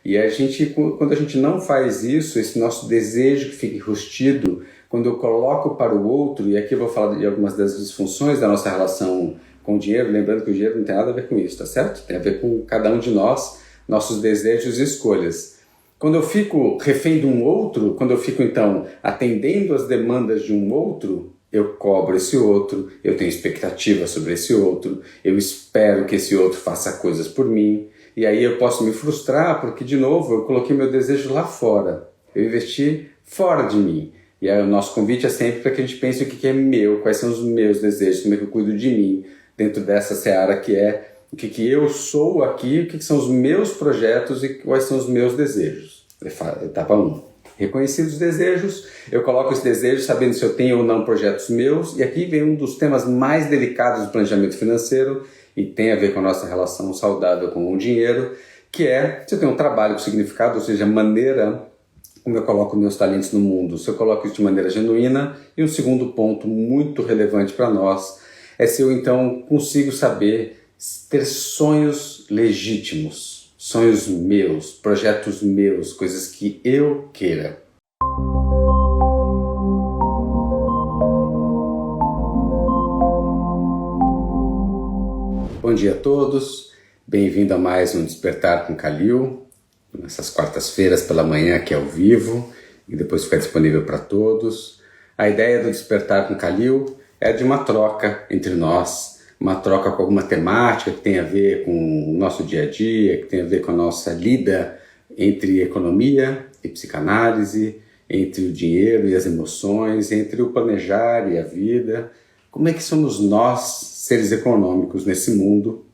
E quando a gente não faz isso, esse nosso desejo que fica enrustido, quando eu coloco para o outro, e aqui eu vou falar de algumas das disfunções da nossa relação com o dinheiro, lembrando que o dinheiro não tem nada a ver com isso, tá certo? Tem a ver com cada um de nós, nossos desejos e escolhas. Quando eu fico refém de um outro, quando eu fico então atendendo às demandas de um outro, eu cobro esse outro, eu tenho expectativa sobre esse outro, eu espero que esse outro faça coisas por mim, e aí eu posso me frustrar porque, de novo, eu coloquei meu desejo lá fora, eu investi fora de mim. E aí o nosso convite é sempre para que a gente pense o que é meu, quais são os meus desejos, como é que eu cuido de mim, dentro dessa seara que é o que eu sou aqui, o que são os meus projetos e quais são os meus desejos. Etapa 1. Reconhecidos os desejos, eu coloco esse desejo sabendo se eu tenho ou não projetos meus, e aqui vem um dos temas mais delicados do planejamento financeiro, e tem a ver com a nossa relação saudável com o dinheiro, que é se eu tenho um trabalho com significado, ou seja, a maneira como eu coloco meus talentos no mundo, se eu coloco isso de maneira genuína. E um segundo ponto muito relevante para nós é se eu então consigo saber ter sonhos legítimos, sonhos meus, projetos meus, coisas que eu queira. Bom dia a todos, bem-vindo a mais um Despertar com Kalil, nessas quartas-feiras pela manhã aqui ao vivo e depois ficar disponível para todos. A ideia do Despertar com Kalil é de uma troca entre nós, uma troca com alguma temática que tem a ver com o nosso dia a dia, que tem a ver com a nossa lida entre economia e psicanálise, entre o dinheiro e as emoções, entre o planejar e a vida. Como é que somos nós, seres econômicos, nesse mundo,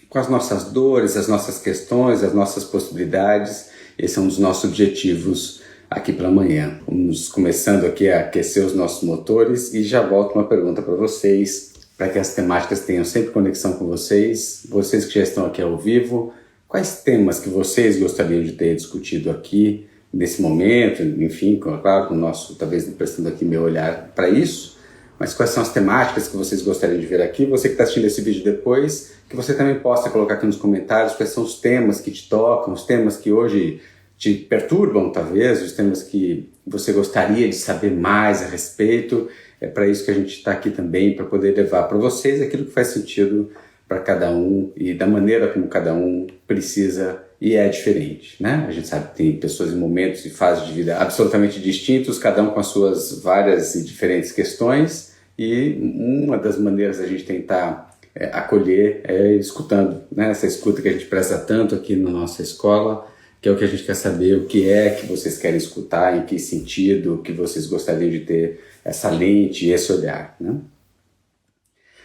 com as nossas dores, as nossas questões, as nossas possibilidades. Esse é um dos nossos objetivos aqui pela manhã. Vamos começando aqui a aquecer os nossos motores e já volto uma pergunta para vocês, para que as temáticas tenham sempre conexão com vocês. Vocês que já estão aqui ao vivo, quais temas que vocês gostariam de ter discutido aqui nesse momento? Enfim, claro, com o nosso, talvez prestando aqui meu olhar para isso. Mas quais são as temáticas que vocês gostariam de ver aqui? Você que está assistindo esse vídeo depois, que você também possa colocar aqui nos comentários quais são os temas que te tocam, os temas que hoje te perturbam, talvez, os temas que você gostaria de saber mais a respeito. É para isso que a gente está aqui também, para poder levar para vocês aquilo que faz sentido para cada um e da maneira como cada um precisa e é diferente, né? A gente sabe que tem pessoas em momentos e fases de vida absolutamente distintos, cada um com as suas várias e diferentes questões, e uma das maneiras da gente tentar acolher é escutando, né? Essa escuta que a gente presta tanto aqui na nossa escola, que é o que a gente quer saber, o que é que vocês querem escutar, em que sentido, que vocês gostariam de ter essa lente e esse olhar, né?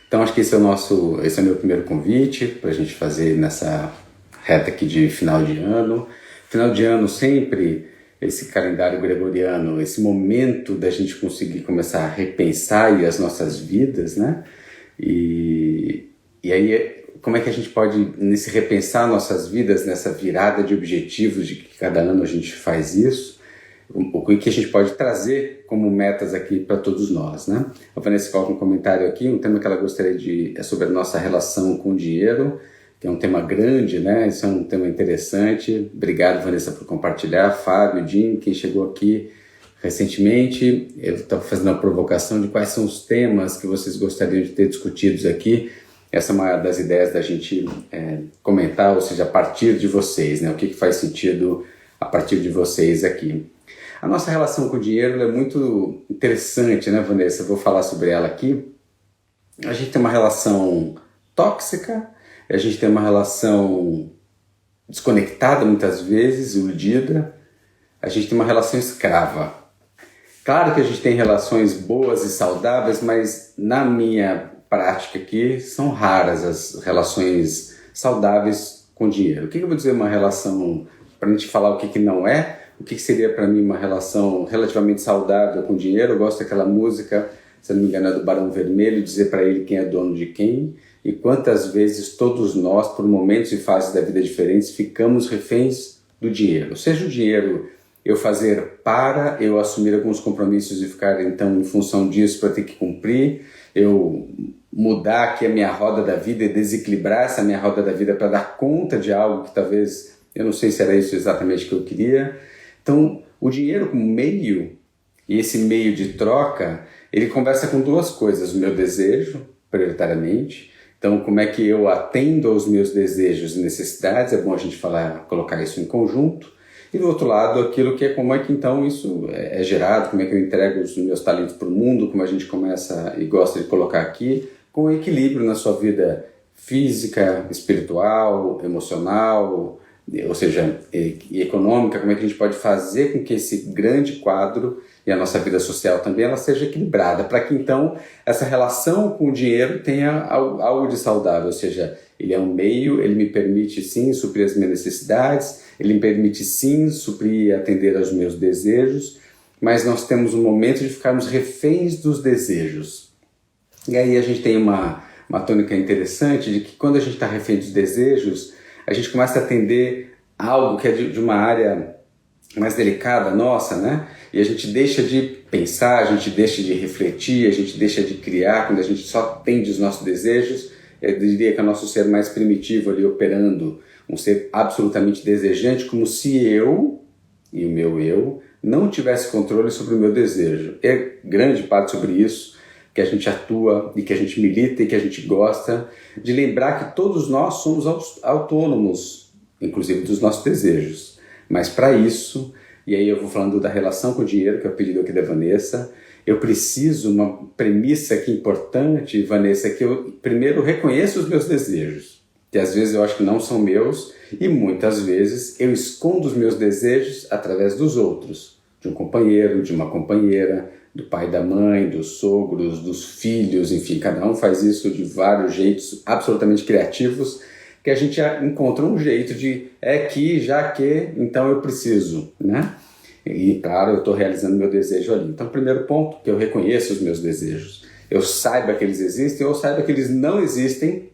Então acho que esse é o meu primeiro convite para a gente fazer nessa reta aqui de final de ano. Final de ano sempre, esse calendário gregoriano, esse momento da gente conseguir começar a repensar as nossas vidas, né? E aí, como é que a gente pode, nesse repensar nossas vidas, nessa virada de objetivos, de que cada ano a gente faz isso, o que a gente pode trazer como metas aqui para todos nós, né? A Vanessa coloca um comentário aqui, um tema que ela gostaria é sobre a nossa relação com o dinheiro, que é um tema grande, né? Isso é um tema interessante. Obrigado, Vanessa, por compartilhar. Fábio, Jim, quem chegou aqui recentemente, eu estava fazendo uma provocação de quais são os temas que vocês gostariam de ter discutidos aqui. Essa é uma das ideias da gente comentar, ou seja, a partir de vocês, né? O que faz sentido a partir de vocês aqui. A nossa relação com o dinheiro é muito interessante, né, Vanessa? Eu vou falar sobre ela aqui. A gente tem uma relação tóxica, a gente tem uma relação desconectada muitas vezes, iludida, a gente tem uma relação escrava. Claro que a gente tem relações boas e saudáveis, mas na minha prática aqui são raras as relações saudáveis com dinheiro. O que eu vou dizer uma relação, para a gente falar o que não é, o que seria para mim uma relação relativamente saudável com dinheiro? Eu gosto daquela música, se não me engano é do Barão Vermelho, dizer para ele quem é dono de quem. E quantas vezes todos nós, por momentos e fases da vida diferentes, ficamos reféns do dinheiro. Seja o dinheiro eu fazer para eu assumir alguns compromissos e ficar então em função disso para ter que cumprir, eu mudar aqui a minha roda da vida e desequilibrar essa minha roda da vida para dar conta de algo que talvez eu não sei se era isso exatamente que eu queria. Então, o dinheiro como meio, e esse meio de troca, ele conversa com duas coisas: o meu desejo, prioritariamente. Então, como é que eu atendo aos meus desejos e necessidades, é bom a gente colocar isso em conjunto. E do outro lado, aquilo que é como é que então isso é gerado, como é que eu entrego os meus talentos para o mundo, como a gente começa e gosta de colocar aqui, com equilíbrio na sua vida física, espiritual, emocional, ou seja, e econômica, como é que a gente pode fazer com que esse grande quadro e a nossa vida social também ela seja equilibrada, para que então essa relação com o dinheiro tenha algo de saudável, ou seja, ele é um meio, ele me permite sim suprir as minhas necessidades, ele me permite sim suprir e atender aos meus desejos, mas nós temos um momento de ficarmos reféns dos desejos. E aí a gente tem uma tônica interessante de que quando a gente está refém dos desejos, a gente começa a atender algo que é de uma área mais delicada nossa, né? E a gente deixa de pensar, a gente deixa de refletir, a gente deixa de criar, quando a gente só atende os nossos desejos. Eu diria que é o nosso ser mais primitivo ali operando, um ser absolutamente desejante, como se eu e o meu eu não tivesse controle sobre o meu desejo. É grande parte sobre isso que a gente atua e que a gente milita e que a gente gosta de lembrar que todos nós somos autônomos, inclusive dos nossos desejos. Mas para isso, e aí eu vou falando da relação com o dinheiro, que é o pedido aqui da Vanessa, eu preciso, uma premissa aqui importante, Vanessa, que eu primeiro reconheço os meus desejos, que às vezes eu acho que não são meus, e muitas vezes eu escondo os meus desejos através dos outros, de um companheiro, de uma companheira, do pai, da mãe, dos sogros, dos filhos, enfim, cada um faz isso de vários jeitos absolutamente criativos, que a gente encontra um jeito de que, já que, então eu preciso, né? E claro, eu estou realizando meu desejo ali. Então, primeiro ponto, que eu reconheço os meus desejos. Eu saiba que eles existem ou saiba que eles não existem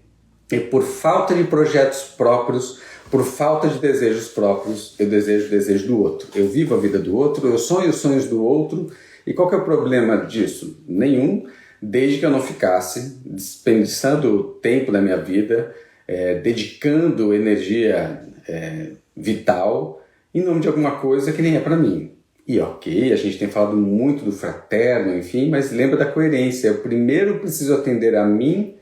e por falta de projetos próprios, por falta de desejos próprios, eu desejo o desejo do outro. Eu vivo a vida do outro, eu sonho os sonhos do outro. E qual que é o problema disso? Nenhum, desde que eu não ficasse desperdiçando o tempo da minha vida, dedicando energia vital em nome de alguma coisa que nem é para mim. E ok, a gente tem falado muito do fraterno, enfim, mas lembra da coerência. Eu primeiro preciso atender a mim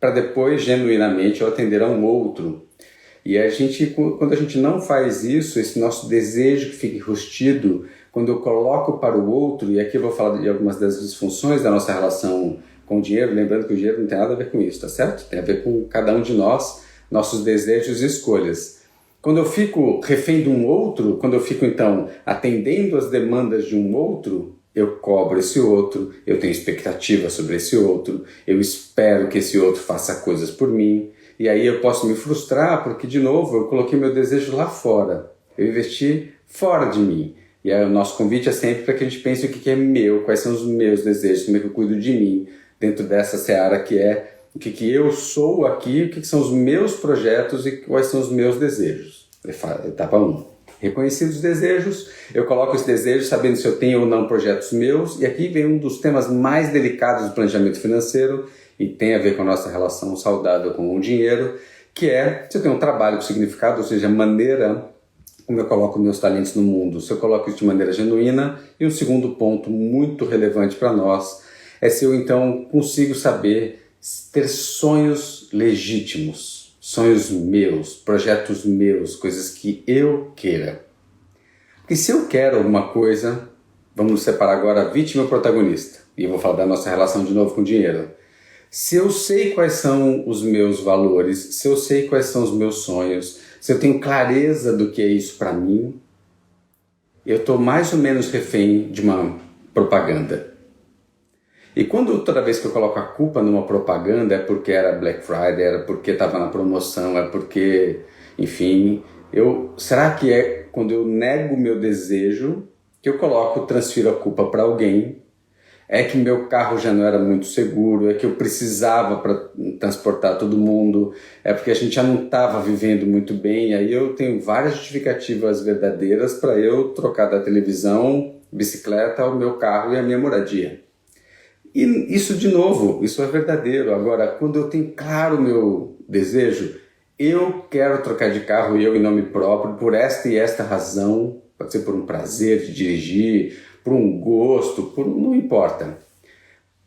para depois, genuinamente, eu atender a um outro. E quando a gente não faz isso, esse nosso desejo que fica enrustido, quando eu coloco para o outro, e aqui eu vou falar de algumas das disfunções da nossa relação com o dinheiro, lembrando que o dinheiro não tem nada a ver com isso, tá certo? Tem a ver com cada um de nós, nossos desejos e escolhas. Quando eu fico refém de um outro, quando eu fico então atendendo às demandas de um outro, eu cobro esse outro, eu tenho expectativa sobre esse outro, eu espero que esse outro faça coisas por mim, e aí eu posso me frustrar porque, de novo, eu coloquei meu desejo lá fora, eu investi fora de mim. E aí o nosso convite é sempre para que a gente pense o que é meu, quais são os meus desejos, como é que eu cuido de mim, dentro dessa seara que é o que eu sou aqui, o que são os meus projetos e quais são os meus desejos. Etapa 1. Reconhecidos os desejos, eu coloco esse desejo sabendo se eu tenho ou não projetos meus, e aqui vem um dos temas mais delicados do planejamento financeiro, e tem a ver com a nossa relação saudável com o dinheiro, que é se eu tenho um trabalho com significado, ou seja, a maneira como eu coloco meus talentos no mundo, se eu coloco isso de maneira genuína. E um segundo ponto muito relevante para nós é se eu então consigo saber ter sonhos legítimos, sonhos meus, projetos meus, coisas que eu queira. Porque se eu quero alguma coisa, vamos separar agora a vítima e o protagonista, e eu vou falar da nossa relação de novo com o dinheiro. Se eu sei quais são os meus valores, se eu sei quais são os meus sonhos, se eu tenho clareza do que é isso para mim, eu estou mais ou menos refém de uma propaganda. E toda vez que eu coloco a culpa numa propaganda, é porque era Black Friday, era porque estava na promoção, é porque, enfim, será que é quando eu nego o meu desejo que eu transfiro a culpa para alguém? É que meu carro já não era muito seguro, é que eu precisava para transportar todo mundo, é porque a gente já não estava vivendo muito bem, aí eu tenho várias justificativas verdadeiras para eu trocar da televisão, bicicleta, ao meu carro e a minha moradia. E isso, de novo, isso é verdadeiro. Agora, quando eu tenho claro o meu desejo, eu quero trocar de carro, eu em nome próprio, por esta e esta razão, pode ser por um prazer de dirigir, por um gosto, não importa.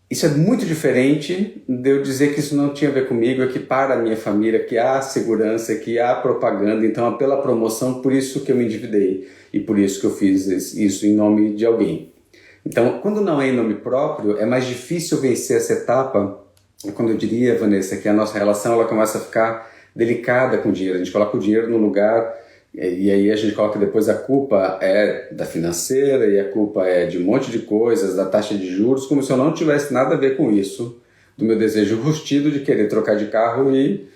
Isso é muito diferente de eu dizer que isso não tinha a ver comigo, é que para a minha família, que há segurança, que há propaganda, então é pela promoção, por isso que eu me endividei e por isso que eu fiz isso em nome de alguém. Então, quando não é em nome próprio, é mais difícil vencer essa etapa, quando eu diria, Vanessa, que a nossa relação ela começa a ficar delicada com o dinheiro, a gente coloca o dinheiro no lugar e aí a gente coloca depois a culpa é da financeira e a culpa é de um monte de coisas, da taxa de juros, como se eu não tivesse nada a ver com isso, do meu desejo rustido de querer trocar de carro e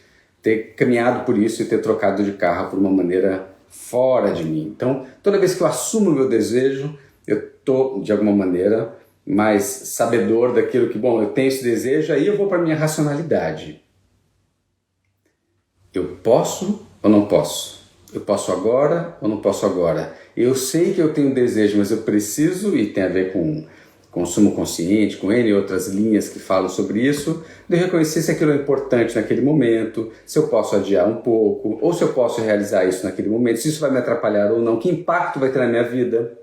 ter caminhado por isso e ter trocado de carro por uma maneira fora de mim. Então, toda vez que eu assumo o meu desejo, eu estou, de alguma maneira, mais sabedor daquilo que, bom, eu tenho esse desejo, aí eu vou para a minha racionalidade. Eu posso ou não posso? Eu posso agora ou não posso agora? Eu sei que eu tenho desejo, mas eu preciso, e tem a ver com consumo consciente, com N outras linhas que falam sobre isso, de reconhecer se aquilo é importante naquele momento, se eu posso adiar um pouco, ou se eu posso realizar isso naquele momento, se isso vai me atrapalhar ou não, que impacto vai ter na minha vida.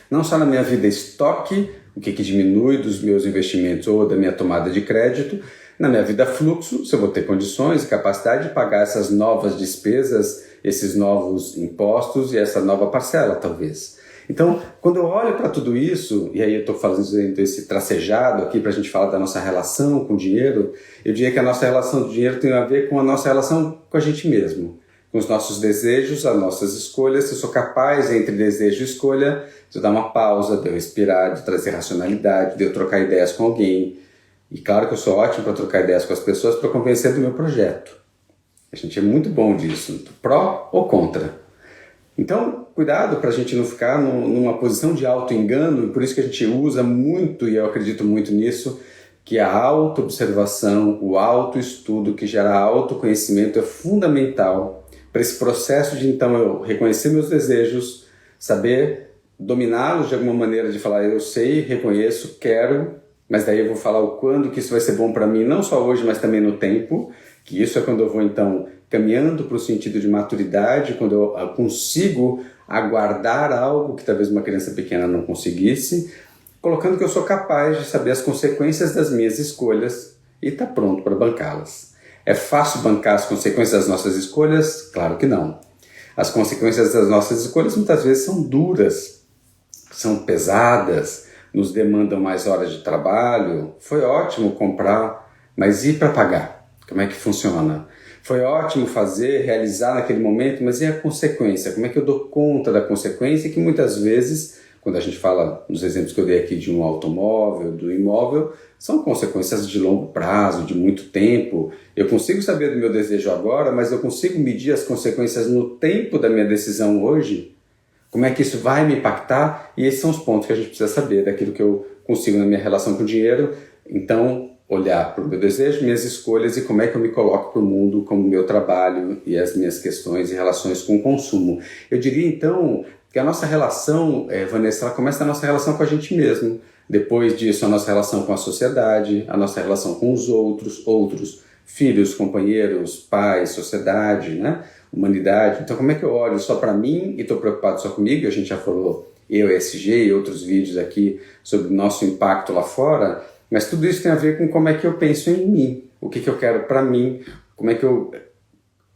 Não só na minha vida estoque, o que diminui dos meus investimentos ou da minha tomada de crédito, na minha vida fluxo, se eu vou ter condições e capacidade de pagar essas novas despesas, esses novos impostos e essa nova parcela, talvez. Então, quando eu olho para tudo isso, e aí eu estou fazendo esse tracejado aqui para a gente falar da nossa relação com o dinheiro, eu diria que a nossa relação com o dinheiro tem a ver com a nossa relação com a gente mesmo, com os nossos desejos, as nossas escolhas, se eu sou capaz, entre desejo e escolha, de eu dar uma pausa, de eu respirar, de trazer racionalidade, de eu trocar ideias com alguém. E claro que eu sou ótimo para trocar ideias com as pessoas para convencer do meu projeto. A gente é muito bom disso, pró ou contra. Então, cuidado para a gente não ficar numa posição de auto-engano, e por isso que a gente usa muito, e eu acredito muito nisso, que a auto-observação, o auto-estudo que gera autoconhecimento é fundamental para esse processo de, então, eu reconhecer meus desejos, saber dominá-los de alguma maneira, de falar, eu sei, reconheço, quero, mas daí eu vou falar o quando que isso vai ser bom para mim, não só hoje, mas também no tempo, que isso é quando eu vou, então, caminhando para o sentido de maturidade, quando eu consigo aguardar algo que talvez uma criança pequena não conseguisse, colocando que eu sou capaz de saber as consequências das minhas escolhas e estar pronto para bancá-las. É fácil bancar as consequências das nossas escolhas? Claro que não. As consequências das nossas escolhas muitas vezes são duras, são pesadas, nos demandam mais horas de trabalho. Foi ótimo comprar, mas e para pagar? Como é que funciona? Foi ótimo fazer, realizar naquele momento, mas e a consequência? Como é que eu dou conta da consequência que muitas vezes, quando a gente fala nos exemplos que eu dei aqui de um automóvel, do imóvel, são consequências de longo prazo, de muito tempo. Eu consigo saber do meu desejo agora, mas eu consigo medir as consequências no tempo da minha decisão hoje? Como é que isso vai me impactar? E esses são os pontos que a gente precisa saber daquilo que eu consigo na minha relação com o dinheiro. Então, olhar para o meu desejo, minhas escolhas e como é que eu me coloco para o mundo, como o meu trabalho e as minhas questões e relações com o consumo. Eu diria, então, que a nossa relação, Vanessa, ela começa na nossa relação com a gente mesmo. Depois disso, a nossa relação com a sociedade, a nossa relação com os outros, filhos, companheiros, pais, sociedade, né? Humanidade. Então, como é que eu olho só para mim e estou preocupado só comigo? A gente já falou, eu, ESG e outros vídeos aqui sobre o nosso impacto lá fora, mas tudo isso tem a ver com como é que eu penso em mim, o que eu quero para mim, como é que eu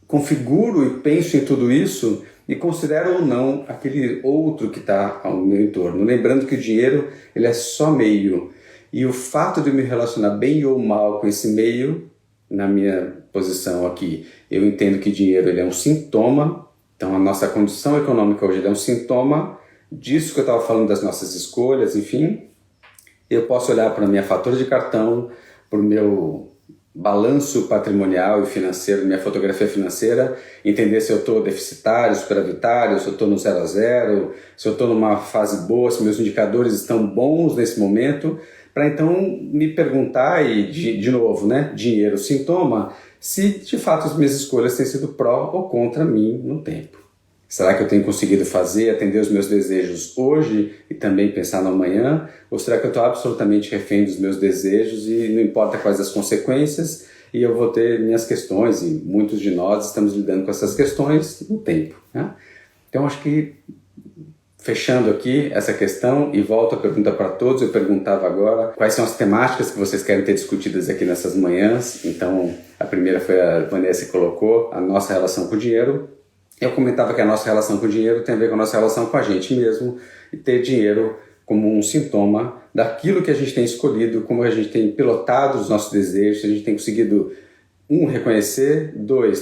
configuro e penso em tudo isso e considero ou não aquele outro que está ao meu entorno. Lembrando que o dinheiro ele é só meio, e o fato de me relacionar bem ou mal com esse meio, na minha posição aqui, eu entendo que dinheiro ele é um sintoma, então a nossa condição econômica hoje é um sintoma disso que eu estava falando das nossas escolhas, enfim. Eu posso olhar para a minha fatura de cartão, para o meu balanço patrimonial e financeiro, minha fotografia financeira, entender se eu estou deficitário, superavitário, se eu estou no 0 a 0, se eu estou numa fase boa, se meus indicadores estão bons nesse momento, para então me perguntar, e de novo, né, dinheiro sintoma, se de fato as minhas escolhas têm sido pró ou contra mim no tempo. Será que eu tenho conseguido fazer, atender os meus desejos hoje e também pensar no amanhã? Ou será que eu estou absolutamente refém dos meus desejos e não importa quais as consequências, e eu vou ter minhas questões, e muitos de nós estamos lidando com essas questões no tempo, né? Então acho que, fechando aqui essa questão, e volto a pergunta para todos, eu perguntava agora quais são as temáticas que vocês querem ter discutidas aqui nessas manhãs. Então a primeira foi a Vanessa que colocou, a nossa relação com o dinheiro. Eu comentava que a nossa relação com o dinheiro tem a ver com a nossa relação com a gente mesmo, e ter dinheiro como um sintoma daquilo que a gente tem escolhido, como a gente tem pilotado os nossos desejos, a gente tem conseguido, reconhecer,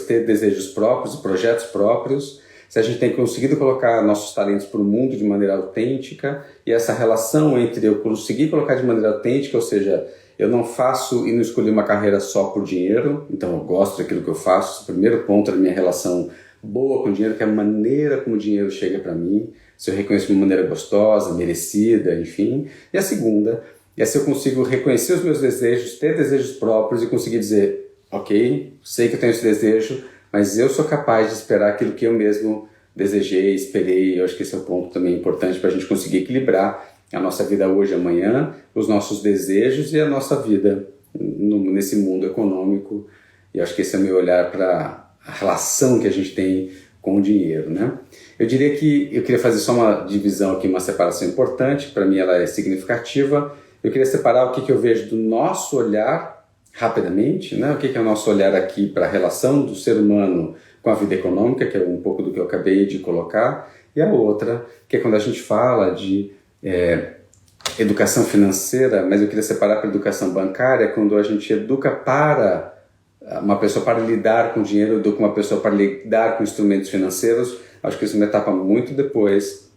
ter desejos próprios e projetos próprios, se a gente tem conseguido colocar nossos talentos para o mundo de maneira autêntica, e essa relação entre eu conseguir colocar de maneira autêntica, ou seja, eu não faço e não escolhi uma carreira só por dinheiro, então eu gosto daquilo que eu faço. O primeiro ponto da minha relação boa com o dinheiro, que é a maneira como o dinheiro chega para mim, se eu reconheço de uma maneira gostosa, merecida, enfim. E a segunda é se eu consigo reconhecer os meus desejos, ter desejos próprios e conseguir dizer, ok, sei que eu tenho esse desejo, mas eu sou capaz de esperar aquilo que eu mesmo desejei, esperei. Eu acho que esse é um ponto também importante para a gente conseguir equilibrar a nossa vida hoje e amanhã, os nossos desejos e a nossa vida nesse mundo econômico. E acho que esse é o meu olhar para a relação que a gente tem com o dinheiro, né? Eu diria que eu queria fazer só uma divisão aqui, uma separação importante, para mim ela é significativa. Eu queria separar o que eu vejo do nosso olhar, rapidamente, né? O que é o nosso olhar aqui para a relação do ser humano com a vida econômica, que é um pouco do que eu acabei de colocar, e a outra, que é quando a gente fala de educação financeira, mas eu queria separar para educação bancária, quando a gente educa para uma pessoa para lidar com dinheiro, educa uma pessoa para lidar com instrumentos financeiros. Acho que isso é uma etapa muito depois,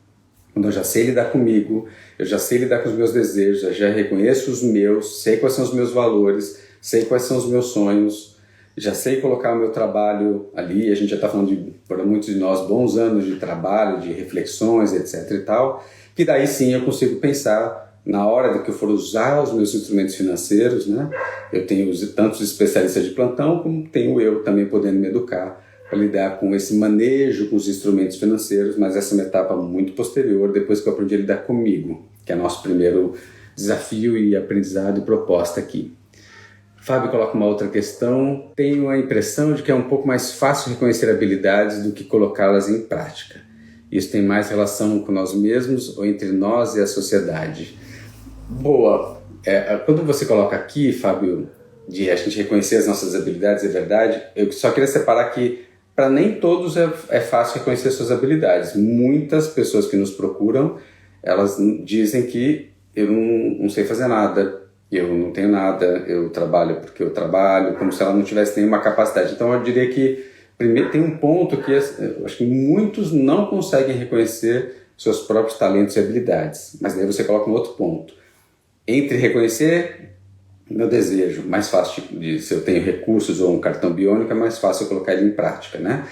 quando eu já sei lidar comigo, eu já sei lidar com os meus desejos, eu já reconheço os meus, sei quais são os meus valores, sei quais são os meus sonhos, já sei colocar o meu trabalho ali. A gente já está falando de, para muitos de nós, bons anos de trabalho, de reflexões, etc e tal, que daí sim eu consigo pensar, na hora de que eu for usar os meus instrumentos financeiros, né? Eu tenho tantos especialistas de plantão, como tenho eu também podendo me educar para lidar com esse manejo com os instrumentos financeiros, mas essa é uma etapa muito posterior, depois que eu aprendi a lidar comigo, que é nosso primeiro desafio e aprendizado e proposta aqui. Fábio coloca uma outra questão. Tenho a impressão de que é um pouco mais fácil reconhecer habilidades do que colocá-las em prática. Isso tem mais relação com nós mesmos ou entre nós e a sociedade? Boa. Quando você coloca aqui, Fábio, de a gente reconhecer as nossas habilidades, é verdade. Eu só queria separar que para nem todos é fácil reconhecer suas habilidades. Muitas pessoas que nos procuram, elas dizem que eu não sei fazer nada, eu não tenho nada, eu trabalho porque eu trabalho, como se ela não tivesse nenhuma capacidade. Então eu diria que primeiro tem um ponto que eu acho que muitos não conseguem reconhecer seus próprios talentos e habilidades. Mas daí você coloca um outro ponto. Entre reconhecer meu desejo, mais fácil se eu tenho recursos ou um cartão biônico, é mais fácil eu colocar ele em prática, né?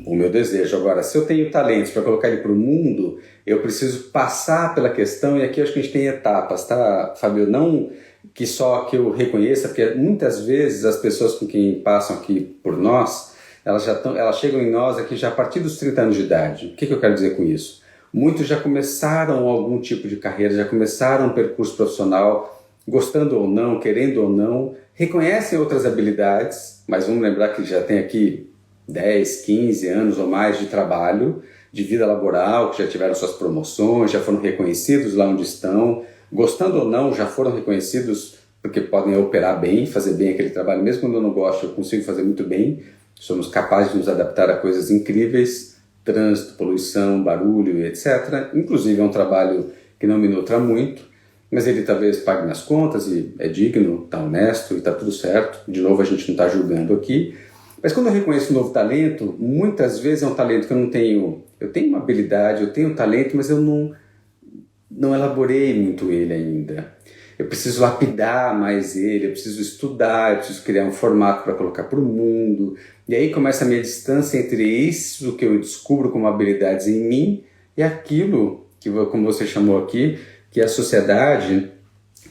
O meu desejo. Agora, se eu tenho talentos para colocar ele para o mundo, eu preciso passar pela questão, e aqui eu acho que a gente tem etapas, tá, Fábio? Não que só que eu reconheça, porque muitas vezes as pessoas com quem passam aqui por nós, elas chegam em nós aqui já a partir dos 30 anos de idade. O que eu quero dizer com isso? Muitos já começaram algum tipo de carreira, já começaram um percurso profissional, gostando ou não, querendo ou não, reconhecem outras habilidades, mas vamos lembrar que já tem aqui 10, 15 anos ou mais de trabalho, de vida laboral, que já tiveram suas promoções, já foram reconhecidos lá onde estão, gostando ou não, já foram reconhecidos porque podem operar bem, fazer bem aquele trabalho. Mesmo quando eu não gosto, eu consigo fazer muito bem. Somos capazes de nos adaptar a coisas incríveis, trânsito, poluição, barulho, etc. Inclusive é um trabalho que não me nutra muito, mas ele talvez pague minhas contas e é digno, está honesto e está tudo certo. De novo, a gente não está julgando aqui. Mas quando eu reconheço um novo talento, muitas vezes é um talento que eu não tenho. Eu tenho uma habilidade, eu tenho um talento, mas eu não elaborei muito ele ainda. Eu preciso lapidar mais ele, eu preciso estudar, eu preciso criar um formato para colocar para o mundo. E aí começa a minha distância entre isso que eu descubro como habilidades em mim e aquilo que, como você chamou aqui, que a sociedade,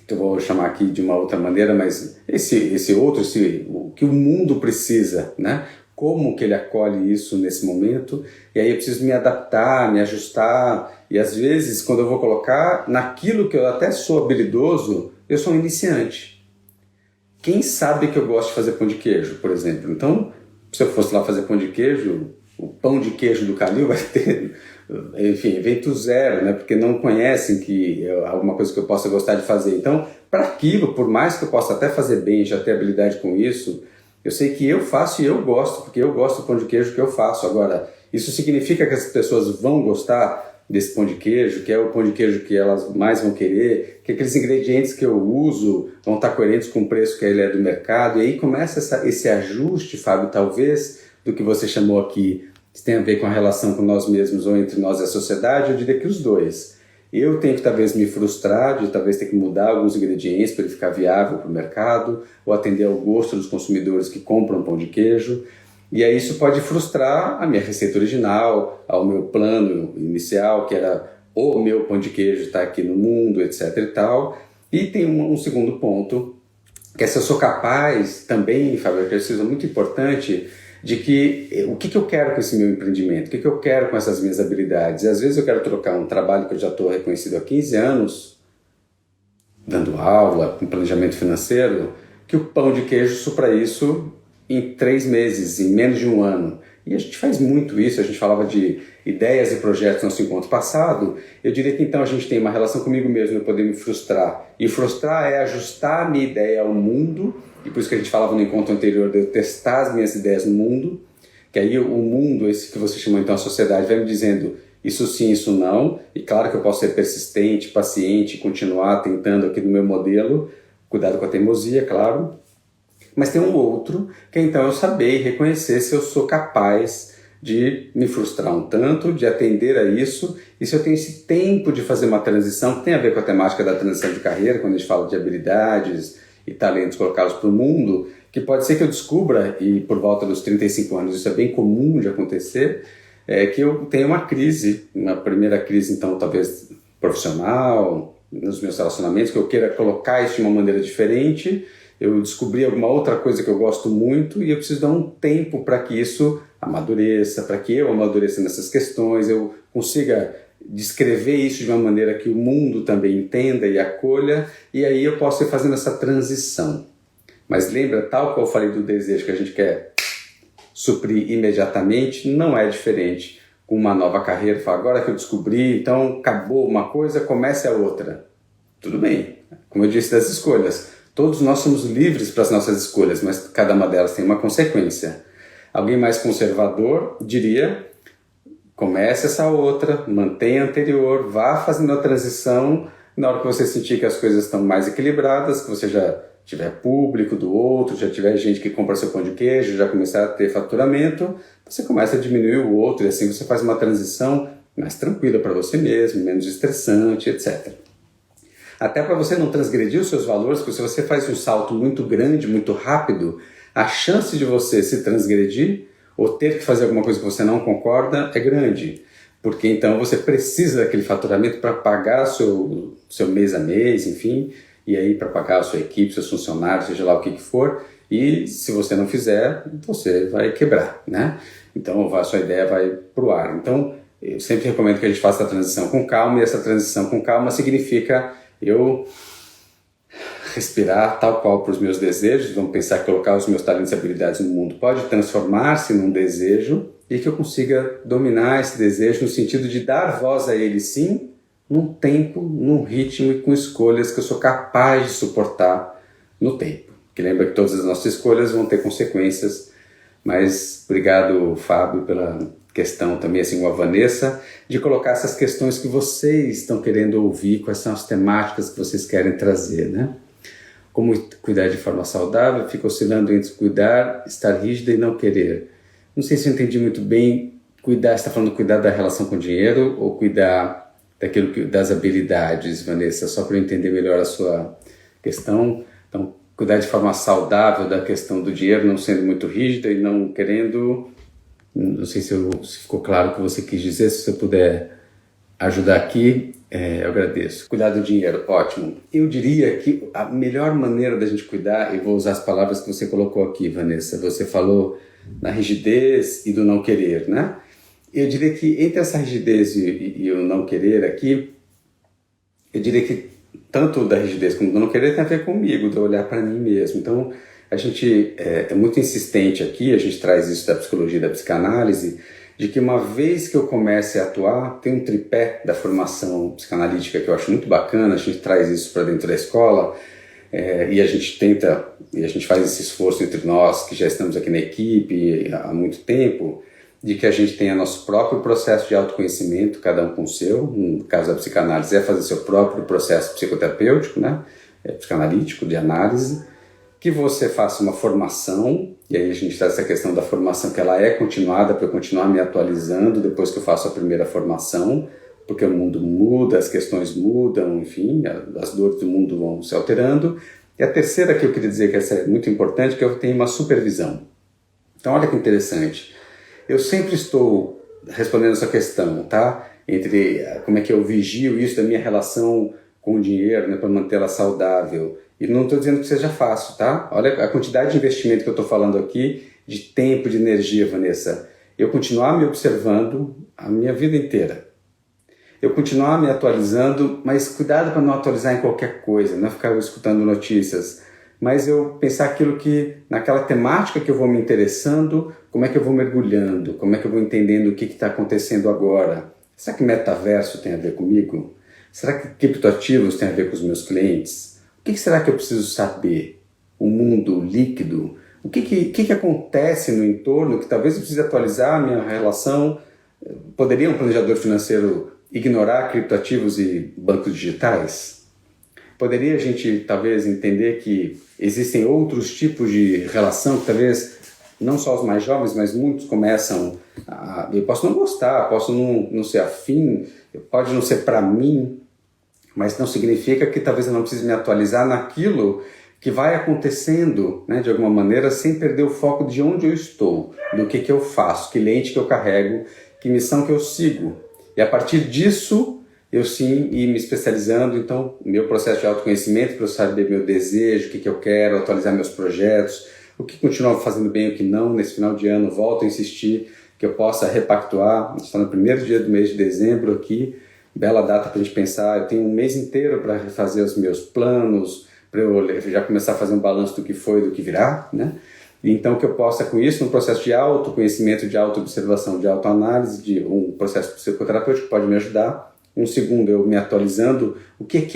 que eu vou chamar aqui de uma outra maneira, mas o que o mundo precisa, né? Como que ele acolhe isso nesse momento, e aí eu preciso me adaptar, me ajustar, e às vezes quando eu vou colocar naquilo que eu até sou habilidoso, eu sou um iniciante. quem sabe que eu gosto de fazer pão de queijo, por exemplo? Então, se eu fosse lá fazer pão de queijo, o pão de queijo do Calil vai ter, enfim, evento zero, né? Porque não conhecem que é alguma coisa que eu possa gostar de fazer. Então, para aquilo, por mais que eu possa até fazer bem, já ter habilidade com isso, eu sei que eu faço e eu gosto, porque eu gosto do pão de queijo que eu faço. Agora, isso significa que as pessoas vão gostar desse pão de queijo, que é o pão de queijo que elas mais vão querer, que aqueles ingredientes que eu uso vão estar coerentes com o preço que ele é do mercado, e aí começa esse ajuste, Fábio, talvez, do que você chamou aqui, que tem a ver com a relação com nós mesmos ou entre nós e a sociedade. Eu diria que os dois. Eu tenho que talvez me frustrar de talvez ter que mudar alguns ingredientes para ele ficar viável para o mercado, ou atender ao gosto dos consumidores que compram pão de queijo. E aí isso pode frustrar a minha receita original, ao meu plano inicial, que era o meu pão de queijo estar aqui no mundo, etc e tal. E tem um segundo ponto, que é se eu sou capaz também, Fábio, que é muito importante, de que o que eu quero com esse meu empreendimento, o que eu quero com essas minhas habilidades. E às vezes eu quero trocar um trabalho que eu já estou reconhecido há 15 anos, dando aula, com planejamento financeiro, que o pão de queijo supra isso em 3 meses, em menos de um ano. E a gente faz muito isso, a gente falava de ideias e projetos no nosso encontro passado. Eu diria que então a gente tem uma relação comigo mesmo, eu poder me frustrar. E frustrar é ajustar a minha ideia ao mundo, e por isso que a gente falava no encontro anterior de eu testar as minhas ideias no mundo, que aí o mundo, esse que você chamou então a sociedade, vai me dizendo isso sim, isso não, e claro que eu posso ser persistente, paciente, continuar tentando aqui no meu modelo, cuidado com a teimosia, claro. Mas tem um outro, que então eu saber e reconhecer se eu sou capaz de me frustrar um tanto, de atender a isso, e se eu tenho esse tempo de fazer uma transição, que tem a ver com a temática da transição de carreira, quando a gente fala de habilidades e talentos colocá-los para o mundo, que pode ser que eu descubra, e por volta dos 35 anos isso é bem comum de acontecer, que eu tenho uma crise, uma primeira crise então talvez profissional, nos meus relacionamentos, que eu queira colocar isso de uma maneira diferente. Eu descobri alguma outra coisa que eu gosto muito e eu preciso dar um tempo para que isso amadureça, para que eu amadureça nessas questões, eu consiga descrever isso de uma maneira que o mundo também entenda e acolha, e aí eu posso ir fazendo essa transição. Mas lembra, tal qual eu falei do desejo que a gente quer suprir imediatamente, não é diferente com uma nova carreira. Fala, agora que eu descobri, então acabou uma coisa, comece a outra. Tudo bem, como eu disse das escolhas. Todos nós somos livres para as nossas escolhas, mas cada uma delas tem uma consequência. Alguém mais conservador diria, comece essa outra, mantenha a anterior, vá fazendo a transição, na hora que você sentir que as coisas estão mais equilibradas, que você já tiver público do outro, já tiver gente que compra seu pão de queijo, já começar a ter faturamento, você começa a diminuir o outro e assim você faz uma transição mais tranquila para você mesmo, menos estressante, etc. Até para você não transgredir os seus valores, porque se você faz um salto muito grande, muito rápido, a chance de você se transgredir ou ter que fazer alguma coisa que você não concorda é grande. Porque então você precisa daquele faturamento para pagar seu mês a mês, enfim, e aí para pagar a sua equipe, seus funcionários, seja lá o que for, e se você não fizer, você vai quebrar, né? Então a sua ideia vai para o ar. Então eu sempre recomendo que a gente faça a transição com calma, e essa transição com calma significa eu respirar tal qual para os meus desejos, vamos pensar que colocar os meus talentos e habilidades no mundo pode transformar-se num desejo e que eu consiga dominar esse desejo no sentido de dar voz a ele sim, num tempo, num ritmo e com escolhas que eu sou capaz de suportar no tempo. Que lembra que todas as nossas escolhas vão ter consequências, mas obrigado, Fábio, pela questão também, assim, com a Vanessa, de colocar essas questões que vocês estão querendo ouvir, quais são as temáticas que vocês querem trazer, né? Como cuidar de forma saudável, fica oscilando entre cuidar, estar rígida e não querer. Não sei se eu entendi muito bem, cuidar, você está falando cuidar da relação com o dinheiro ou cuidar das habilidades, Vanessa, só para eu entender melhor a sua questão. Então, cuidar de forma saudável da questão do dinheiro, não sendo muito rígida e não querendo. Não sei se ficou claro o que você quis dizer. Se você puder ajudar aqui, eu agradeço. Cuidar do dinheiro, ótimo. Eu diria que a melhor maneira da gente cuidar, e vou usar as palavras que você colocou aqui, Vanessa, você falou na rigidez e do não querer, né? Eu diria que entre essa rigidez e o não querer aqui, eu diria que tanto da rigidez como do não querer tem a ver comigo, de eu olhar para mim mesmo. Então, a gente é muito insistente aqui, a gente traz isso da psicologia e da psicanálise, de que uma vez que eu comece a atuar, tem um tripé da formação psicanalítica que eu acho muito bacana, a gente traz isso para dentro da escola, e a gente tenta, e a gente faz esse esforço entre nós, que já estamos aqui na equipe há muito tempo, de que a gente tenha nosso próprio processo de autoconhecimento, cada um com o seu. No caso da psicanálise, é fazer seu próprio processo psicoterapêutico, né? Psicanalítico, de análise, que você faça uma formação, e aí a gente traz essa questão da formação, que ela é continuada para eu continuar me atualizando depois que eu faço a primeira formação, porque o mundo muda, as questões mudam, enfim, as dores do mundo vão se alterando. E a terceira que eu queria dizer, que essa é muito importante, que eu tenho uma supervisão. Então olha que interessante, eu sempre estou respondendo essa questão, tá? Entre como é que eu vigio isso da minha relação com o dinheiro, né, para mantê-la saudável. E não estou dizendo que seja fácil, tá? Olha a quantidade de investimento que eu estou falando aqui, de tempo, de energia, Vanessa. Eu continuar me observando a minha vida inteira. Eu continuar me atualizando, mas cuidado para não atualizar em qualquer coisa, não ficar escutando notícias. Mas eu pensar aquilo que, naquela temática que eu vou me interessando, como é que eu vou mergulhando, como é que eu vou entendendo o que está acontecendo agora. Será que metaverso tem a ver comigo? Será que criptoativos tem a ver com os meus clientes? O que será que eu preciso saber? O mundo líquido? O que acontece no entorno que talvez eu precise atualizar a minha relação? Poderia um planejador financeiro ignorar criptoativos e bancos digitais? Poderia a gente talvez entender que existem outros tipos de relação que talvez não só os mais jovens, mas muitos começam a... Eu posso não gostar, posso não ser afim, pode não ser para mim, mas não significa que talvez eu não precise me atualizar naquilo que vai acontecendo, né, de alguma maneira, sem perder o foco de onde eu estou, do que eu faço, que lente que eu carrego, que missão que eu sigo. E a partir disso, eu sim ir me especializando, então, meu processo de autoconhecimento, para eu saber meu desejo, o que eu quero, atualizar meus projetos, o que continua fazendo bem e o que não. Nesse final de ano, volto a insistir que eu possa repactuar. A gente está no primeiro dia do mês de dezembro aqui, bela data para a gente pensar. Eu tenho um mês inteiro para refazer os meus planos, para eu já começar a fazer um balanço do que foi e do que virá, né? Então, que eu possa, com isso, num processo de autoconhecimento, de autoobservação, de autoanálise, de um processo psicoterapêutico que pode me ajudar. Um segundo, eu me atualizando. O que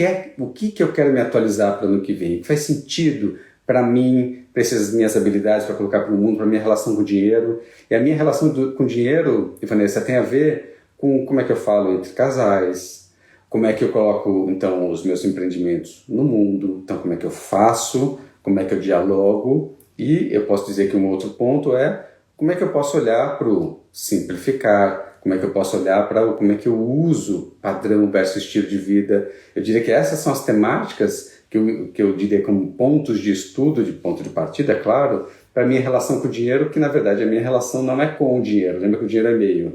eu quero me atualizar para o ano que vem? O que faz sentido para mim, para essas minhas habilidades, para colocar para o mundo, para a minha relação com o dinheiro? E a minha relação com o dinheiro, Vanessa, tem a ver com como é que eu falo entre casais, como é que eu coloco, então, os meus empreendimentos no mundo, então, como é que eu faço, como é que eu dialogo. E eu posso dizer que um outro ponto é como é que eu posso olhar para o simplificar, como é que eu posso olhar para como é que eu uso padrão versus estilo de vida. Eu diria que essas são as temáticas que eu diria como pontos de estudo, de ponto de partida, claro, para a minha relação com o dinheiro, que na verdade a minha relação não é com o dinheiro. Lembra que o dinheiro é meio.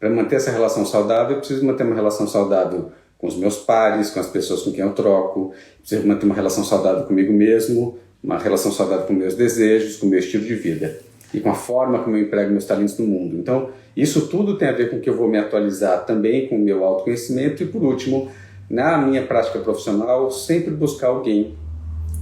Para manter essa relação saudável, eu preciso manter uma relação saudável com os meus pares, com as pessoas com quem eu troco, preciso manter uma relação saudável comigo mesmo, uma relação saudável com meus desejos, com o meu estilo de vida e com a forma como eu emprego meus talentos no mundo. Então, isso tudo tem a ver com que eu vou me atualizar também com o meu autoconhecimento e, por último, na minha prática profissional, sempre buscar alguém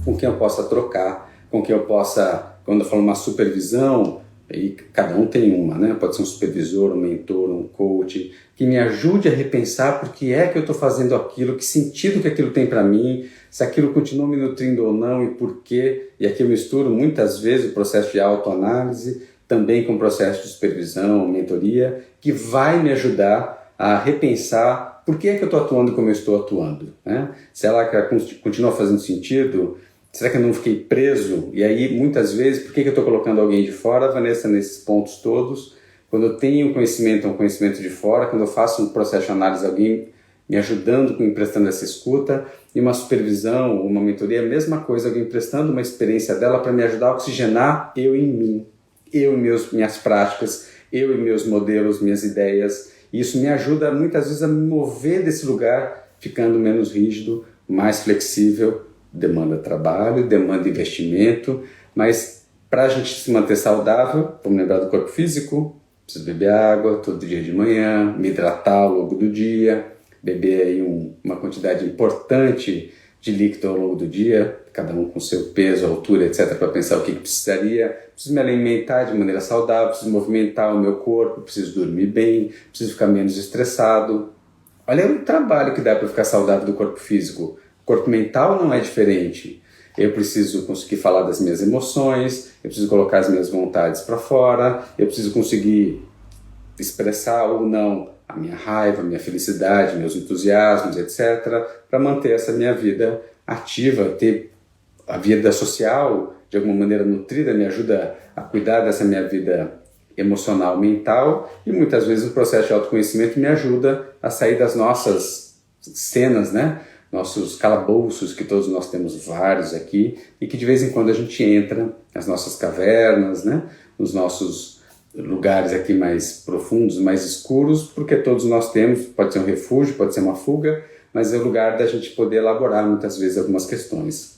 com quem eu possa trocar, com quem eu possa, quando eu falo uma supervisão, e cada um tem uma, né? Pode ser um supervisor, um mentor, um coach, que me ajude a repensar por que é que eu estou fazendo aquilo, que sentido que aquilo tem para mim, se aquilo continua me nutrindo ou não e por quê. E aqui eu misturo muitas vezes o processo de autoanálise, também com o processo de supervisão, mentoria, que vai me ajudar a repensar por que é que eu estou atuando como eu estou atuando, né? Se ela continua fazendo sentido, será que eu não fiquei preso? E aí, muitas vezes, por que eu estou colocando alguém de fora, Vanessa, nesses pontos todos? Quando eu tenho conhecimento, um conhecimento de fora, quando eu faço um processo de análise, alguém me ajudando, me emprestando essa escuta, e uma supervisão, uma mentoria, a mesma coisa, alguém emprestando uma experiência dela para me ajudar a oxigenar eu em mim, eu e minhas práticas, eu e meus modelos, minhas ideias. E isso me ajuda, muitas vezes, a me mover desse lugar, ficando menos rígido, mais flexível. Demanda trabalho, demanda investimento, mas para a gente se manter saudável, vamos lembrar do corpo físico, preciso beber água todo dia de manhã, me hidratar ao longo do dia, beber aí uma quantidade importante de líquido ao longo do dia, cada um com seu peso, altura, etc., para pensar o que precisaria. Preciso me alimentar de maneira saudável, preciso movimentar o meu corpo, preciso dormir bem, preciso ficar menos estressado. Olha o trabalho que dá para ficar saudável do corpo físico. O corpo mental não é diferente. Eu preciso conseguir falar das minhas emoções, eu preciso colocar as minhas vontades para fora, eu preciso conseguir expressar ou não a minha raiva, a minha felicidade, meus entusiasmos, etc., para manter essa minha vida ativa, ter a vida social de alguma maneira nutrida, me ajuda a cuidar dessa minha vida emocional, mental, e muitas vezes o processo de autoconhecimento me ajuda a sair das nossas cenas, né? Nossos calabouços, que todos nós temos vários aqui, e que de vez em quando a gente entra nas nossas cavernas, né? Nos nossos lugares aqui mais profundos, mais escuros, porque todos nós temos, pode ser um refúgio, pode ser uma fuga, mas é o lugar da gente poder elaborar muitas vezes algumas questões.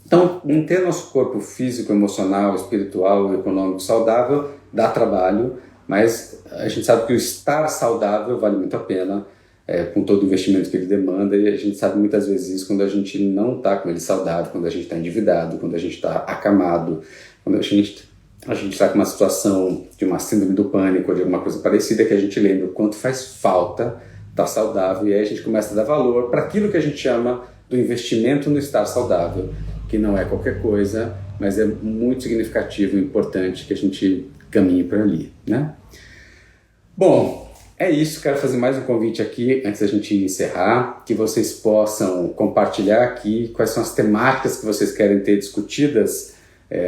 Então, manter nosso corpo físico, emocional, espiritual e econômico saudável dá trabalho, mas a gente sabe que o estar saudável vale muito a pena, com todo o investimento que ele demanda, e a gente sabe muitas vezes isso quando a gente não está com ele saudável, quando a gente está endividado, quando a gente está acamado, quando a gente está com uma situação de uma síndrome do pânico ou de alguma coisa parecida, que a gente lembra o quanto faz falta estar saudável, e aí a gente começa a dar valor para aquilo que a gente chama do investimento no estar saudável, que não é qualquer coisa, mas é muito significativo e importante que a gente caminhe para ali, né? Bom, é isso. Quero fazer mais um convite aqui, antes da gente encerrar, que vocês possam compartilhar aqui quais são as temáticas que vocês querem ter discutidas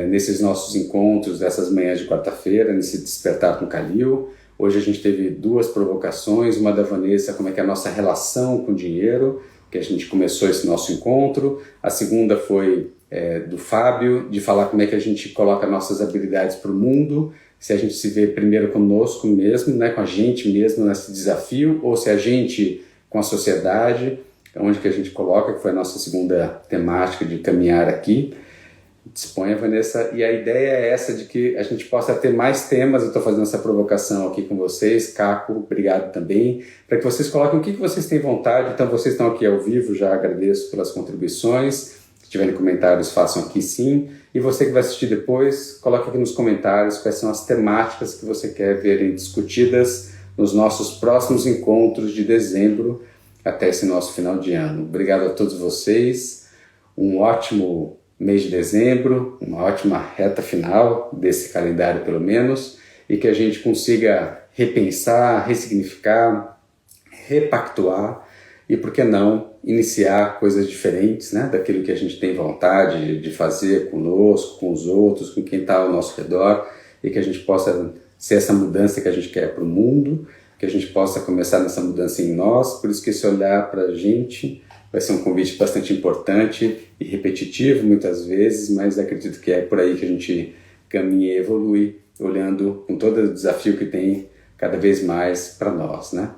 nesses nossos encontros, dessas manhãs de quarta-feira, nesse Despertar com Kalil. Hoje a gente teve 2 provocações, uma da Vanessa, como é que é a nossa relação com o dinheiro, que a gente começou esse nosso encontro. A segunda foi do Fábio, de falar como é que a gente coloca nossas habilidades para o mundo, se a gente se vê primeiro conosco mesmo, né, com a gente mesmo nesse desafio, ou se a gente com a sociedade, onde que a gente coloca, que foi a nossa segunda temática de caminhar aqui. Disponha, Vanessa, e a ideia é essa, de que a gente possa ter mais temas. Eu estou fazendo essa provocação aqui com vocês, Caco, obrigado também, para que vocês coloquem o que vocês têm vontade. Então vocês estão aqui ao vivo, já agradeço pelas contribuições. Se tiverem comentários, façam aqui sim. E você que vai assistir depois, coloque aqui nos comentários quais são as temáticas que você quer verem discutidas nos nossos próximos encontros de dezembro, até esse nosso final de ano. Obrigado a todos vocês, um ótimo mês de dezembro, uma ótima reta final desse calendário pelo menos, e que a gente consiga repensar, ressignificar, repactuar e, por que não, iniciar coisas diferentes, né, daquilo que a gente tem vontade de fazer conosco, com os outros, com quem está ao nosso redor, e que a gente possa ser essa mudança que a gente quer para o mundo, que a gente possa começar nessa mudança em nós. Por isso que esse olhar para a gente vai ser um convite bastante importante e repetitivo muitas vezes, mas acredito que é por aí que a gente caminha e evolui, olhando com todo o desafio que tem cada vez mais para nós, né?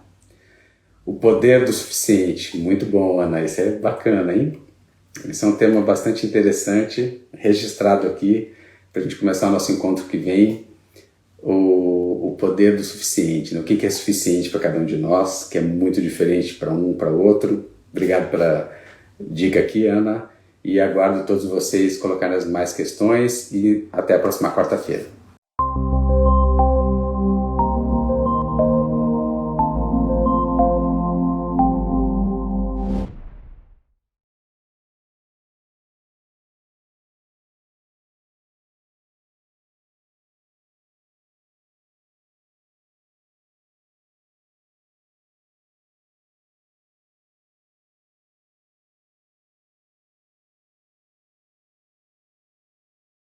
O poder do suficiente. Muito bom, Ana. Isso é bacana, hein? Esse é um tema bastante interessante, registrado aqui, para a gente começar o nosso encontro que vem. O poder do suficiente, né? O que é suficiente para cada um de nós, que é muito diferente para um, para outro. Obrigado pela dica aqui, Ana, e aguardo todos vocês colocarem as mais questões, e até a próxima quarta-feira.